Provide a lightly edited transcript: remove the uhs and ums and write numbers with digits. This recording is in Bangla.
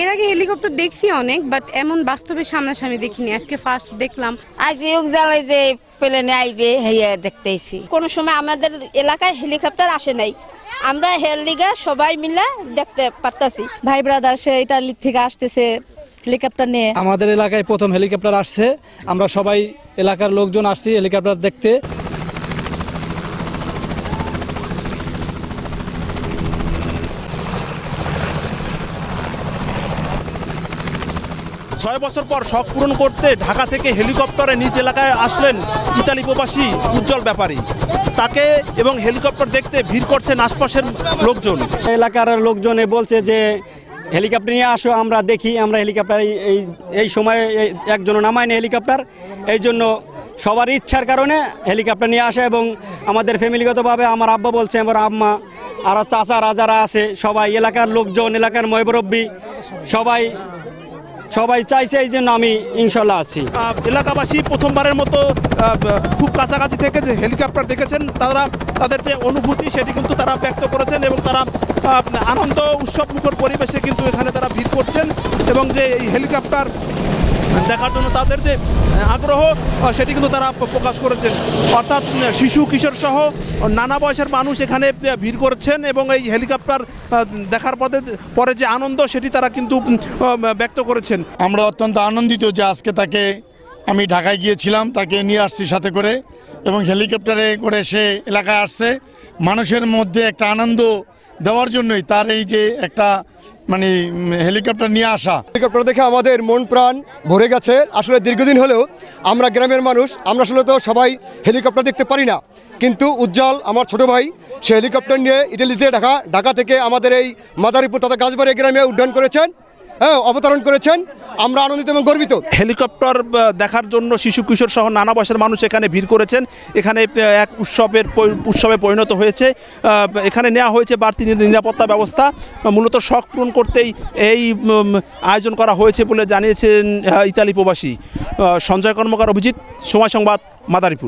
এর আগে হেলিকপ্টার দেখছি অনেক, বাট এমন বাস্তবে সামনাসামনি দেখিনি, আজকে ফার্স্ট দেখলাম। আজ জ্বালাই যে প্লেনে আইবে হইয়া দেখতেছি। কোনো সময় আমাদের এলাকায় হেলিকপ্টার আসে নাই, আমরা হেলিগা সবাই মিলে দেখতে পারতাছি। ভাই ব্রাদার সে ইটালি থেকে আসতেছে হেলিকপ্টার নিয়ে। আমাদের এলাকায় প্রথম হেলিকপ্টার আসছে, আমরা সবাই এলাকার লোকজন আসছি হেলিকপ্টার দেখতে। 6 বছর পর শখ পূরণ করতে ঢাকা থেকে হেলিকপ্টারে নিজ এলাকায় আসলেন ইতালি প্রবাসী উজ্জ্বল ব্যাপারী। তাকে এবং হেলিকপ্টার দেখতে ভিড় করছেন আশপাশের লোকজন। এলাকার লোকজনে বলছে যে হেলিকপ্টার নিয়ে আসো, আমরা দেখি। আমরা হেলিকপ্টার এই সময় একজনও নামায়নি হেলিকপ্টার, এই জন্য সবার ইচ্ছার কারণে হেলিকপ্টার নিয়ে আসে। এবং আমাদের ফ্যামিলিগতভাবে আমার আব্বা বলছে, আমার আম্মা আর চাচারা যারা আছে সবাই এলাকার লোকজন, এলাকার মুরব্বি সবাই চাইছে, এই জন্য আমি ইনশাল্লাহ আছি। এলাকাবাসী প্রথমবারের মতো খুব কাছাকাছি থেকে যে হেলিকপ্টার দেখেছেন, তাদের যে অনুভূতি সেটি কিন্তু তারা ব্যক্ত করেছেন এবং তারা আনন্দ উৎসবমুখর পরিবেশে কিন্তু এখানে তারা ভিড় করছেন এবং যে এই হেলিকপ্টার দেখার জন্য তাদের যে আগ্রহ সেটি কিন্তু তারা প্রকাশ করেছেন। অর্থাৎ শিশু কিশোর সহ নানা বয়সের মানুষ এখানে ভিড় করছেন এবং এই হেলিকপ্টার দেখার পরে যে আনন্দ সেটি তারা কিন্তু ব্যক্ত করেছেন। আমরা অত্যন্ত আনন্দিত যে আজকে তাকে আমি ঢাকায় গিয়েছিলাম, তাকে নিয়ে আসছি সাথে করে এবং হেলিকপ্টারে করে সে এলাকায় আসছে মানুষের মধ্যে একটা আনন্দ দেওয়ার জন্যই তার এই যে একটা মানে হেলিকপ্টার নিয়ে আসা। হেলিকপ্টার দেখে আমাদের মন প্রাণ ভরে গেছে। আসলে দীর্ঘদিন হলেও আমরা গ্রামের মানুষ, আমরা আসলে তো সবাই হেলিকপ্টার দেখতে পারি না, কিন্তু উজ্জ্বল আমার ছোট ভাই সে হেলিকপ্টার নিয়ে ইটালিতে ঢাকা থেকে আমাদের এই মাদারীপুর তথা গাছবাড়ি গ্রামে উড্ডয়ন করেছেন, অবতরণ করেছেন। আমরা আনন্দিত এবং গর্বিত। হেলিকপ্টার দেখার জন্য শিশু কিশোর সহ নানা বয়সের মানুষ এখানে ভিড় করেছেন। এখানে এক উৎসবে পরিণত হয়েছে। এখানে নেওয়া হয়েছে বাড়তি নিরাপত্তা ব্যবস্থা। মূলত শখ পূরণ করতেই এই আয়োজন করা হয়েছে বলে জানিয়েছেন ইতালি প্রবাসী। সঞ্জয় কর্মকার, অভিজিৎ, সময় সংবাদ, মাদারীপুর।